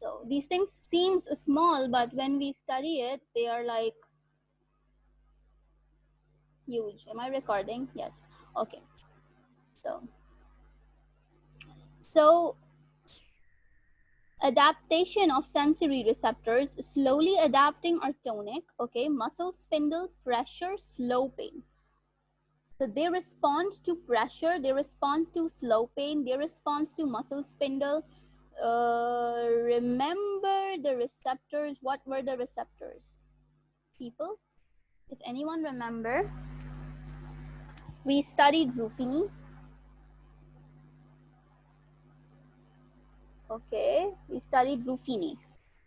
So these things seems small, but when we study it, they are like huge. Am I recording? Yes. Okay. So, so adaptation of sensory receptors, slowly adapting or tonic, okay, muscle spindle, pressure, slow pain. So they respond to pressure, they respond to slow pain, they respond to muscle spindle. Remember the receptors. What were the receptors? People, if anyone remember, we studied Ruffini. Okay, we studied Ruffini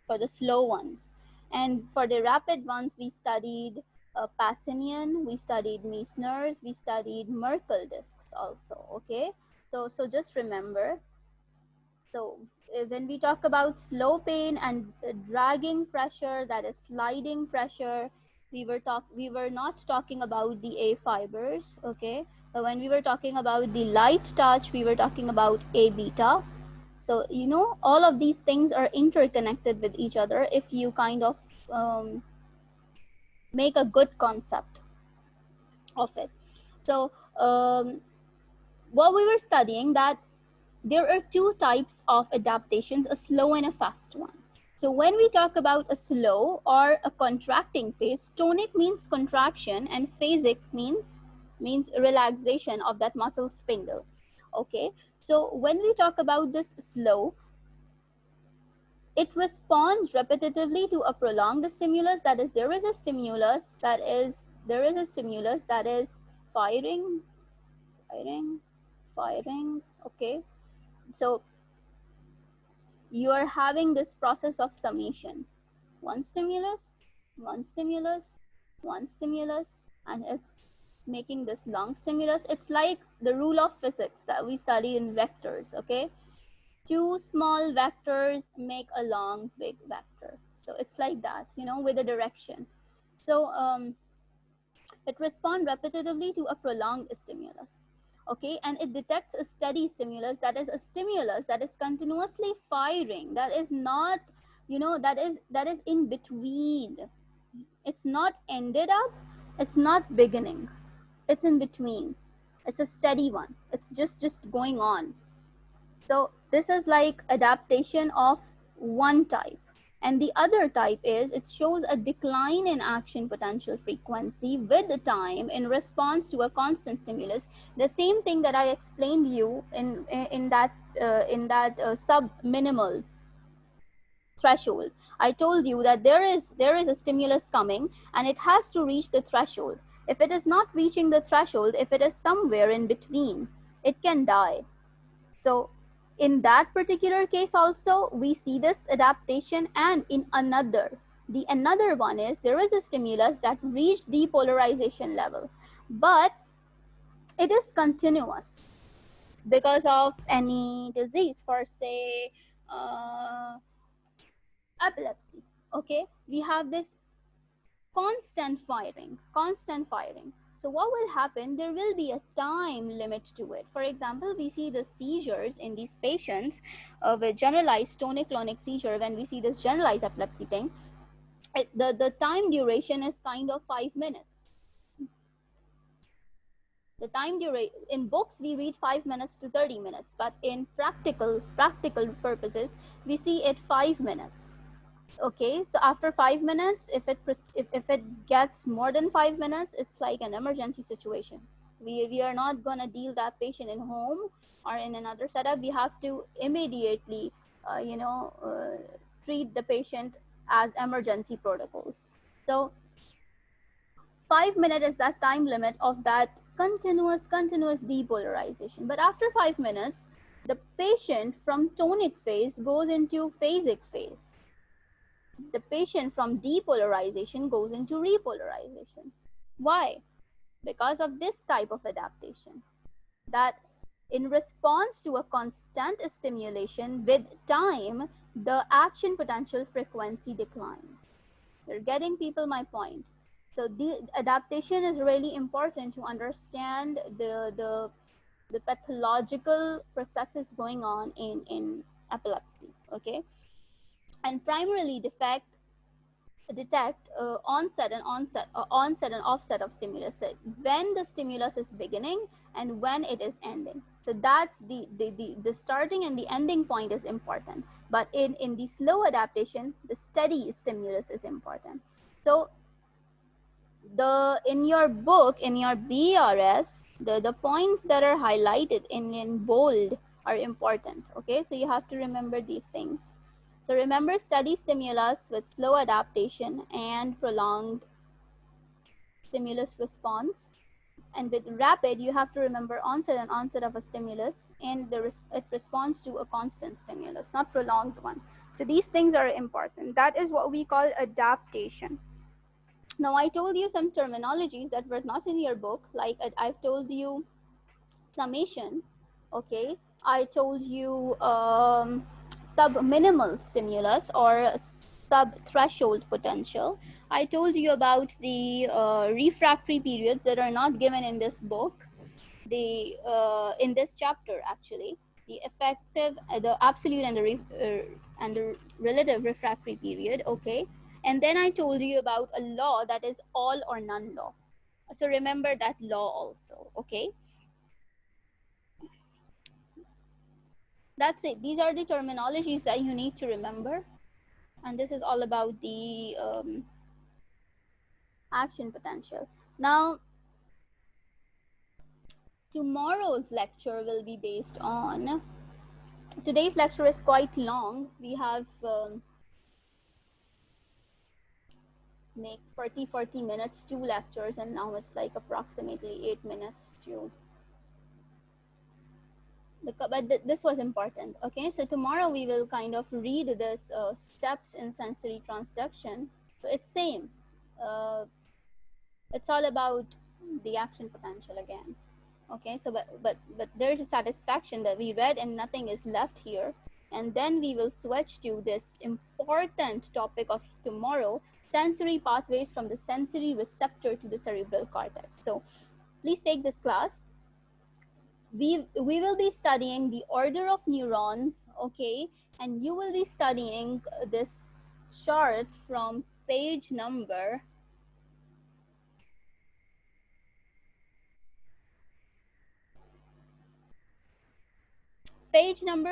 for the slow ones, and for the rapid ones we studied Passinian, we studied Meissner's, we studied Merkel discs also. Okay, so just remember. So when we talk about slow pain and dragging pressure, that is sliding pressure, we were not talking about the A fibers. Okay, but when we were talking about the light touch, we were talking about A beta. So you know, all of these things are interconnected with each other if you kind of um, make a good concept of it. So what we were studying, that there are two types of adaptations, a slow and a fast one. So when we talk about a slow or a contracting phase, tonic means contraction and phasic means relaxation of that muscle spindle. Okay, so when we talk about this slow, it responds repetitively to a prolonged stimulus. That is, there is a stimulus that is firing, firing, firing. Okay, so you are having this process of summation. One stimulus, one stimulus, one stimulus, and it's making this long stimulus. It's like the rule of physics that we study in vectors. Okay, two small vectors make a long big vector. So it's like that, you know, with a direction. So it responds repetitively to a prolonged stimulus. Okay, and it detects a steady stimulus, that is a stimulus that is continuously firing, that is not, you know, that is in between. It's not ended up, it's not beginning, it's in between. It's a steady one, it's just going on. So this is like adaptation of one type. And the other type is it shows a decline in action potential frequency with the time in response to a constant stimulus. The same thing that I explained you in that sub minimal threshold. I told you that there is a stimulus coming and it has to reach the threshold. If it is not reaching the threshold, if it is somewhere in between, it can die. So in that particular case also, we see this adaptation. And in another one is there is a stimulus that reached depolarization level, but it is continuous because of any disease, for say uh, epilepsy. Okay, we have this constant firing. So what will happen, there will be a time limit to it. For example, we see the seizures in these patients with generalized tonic-clonic seizure. When we see this generalized epilepsy thing, the time duration is kind of 5 minutes. The time duration in books we read 5 minutes to 30 minutes, but in practical purposes we see it 5 minutes. Okay, so after 5 minutes, if it gets more than 5 minutes, it's like an emergency situation. We are not gonna deal that patient in home or in another setup. We have to immediately treat the patient as emergency protocols. So 5 minutes is that time limit of that continuous depolarization. But after 5 minutes, the patient from tonic phase goes into phasic phase. The patient from depolarization goes into repolarization. Why? Because of this type of adaptation, that in response to a constant stimulation with time, the action potential frequency declines. You're getting, people, my point? So the adaptation is really important to understand the pathological processes going on in epilepsy. Okay, and primarily detect onset and offset of stimulus. So when the stimulus is beginning and when it is ending. So that's the starting and the ending point is important. But in the slow adaptation, the steady stimulus is important. So in your book, in your BRS, the points that are highlighted in bold are important. Okay, so you have to remember these things. So remember steady stimulus with slow adaptation and prolonged stimulus response. And with rapid, you have to remember onset of a stimulus, and it responds to a constant stimulus, not prolonged one. So these things are important. That is what we call adaptation. Now, I told you some terminologies that were not in your book, like I've told you summation, okay? I told you sub-minimal stimulus or sub-threshold potential. I told you about the refractory periods that are not given in this book, in this chapter actually, the effective, the absolute and the relative refractory period, okay? And then I told you about a law that is all or none law. So remember that law also, okay? That's it. These are the terminologies that you need to remember. And this is all about the action potential. Now, tomorrow's lecture will be based on, today's lecture is quite long. We have make 40 minutes, 2 lectures, and now it's like approximately 8 minutes to, but this was important. Okay, so tomorrow we will kind of read this steps in sensory transduction. So it's same. It's all about the action potential again. Okay, so but there's a satisfaction that we read and nothing is left here. And then we will switch to this important topic of tomorrow, sensory pathways from the sensory receptor to the cerebral cortex. So please take this class. We will be studying the order of neurons, okay? And you will be studying this chart from page number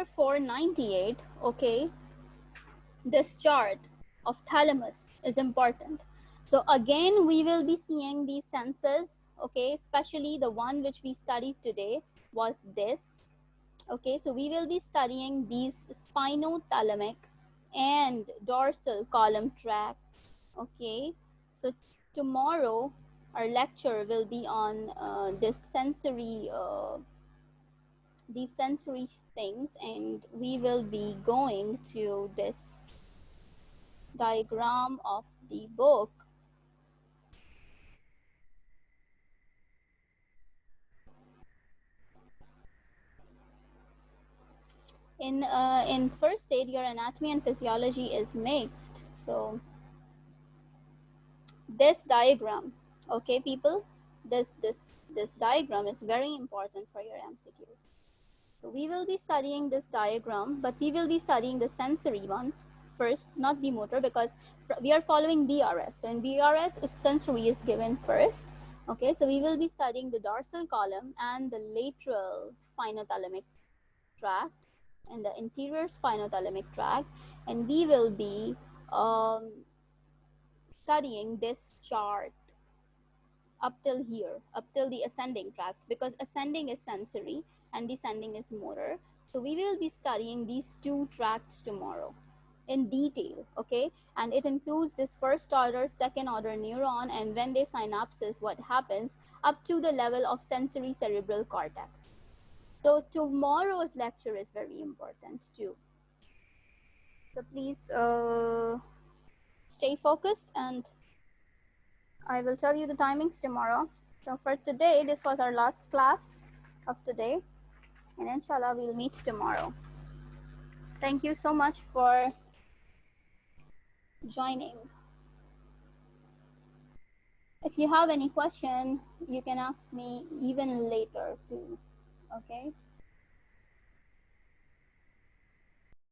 498, okay? This chart of thalamus is important. So again, we will be seeing these senses, okay? Especially the one which we studied today was this, okay? So we will be studying these spinothalamic and dorsal column tracts, okay? So tomorrow, our lecture will be on these sensory things, and we will be going to this diagram of the book. In first aid, your anatomy and physiology is mixed. So this diagram, okay, people, this diagram is very important for your MCQs. So we will be studying this diagram, but we will be studying the sensory ones first, not the motor, because we are following BRS. So in BRS, sensory is given first. Okay, so we will be studying the dorsal column and the lateral spinothalamic tract and the interior spinothalamic tract, and we will be studying this chart up till here, up till the ascending tract, because ascending is sensory and descending is motor. So we will be studying these two tracts tomorrow in detail, okay? And it includes this first order, second order neuron, and when they synapses, what happens up to the level of sensory cerebral cortex. So tomorrow's lecture is very important too. So please stay focused, and I will tell you the timings tomorrow. So for today, this was our last class of today, and inshallah we'll meet tomorrow. Thank you so much for joining. If you have any question, you can ask me even later too, okay?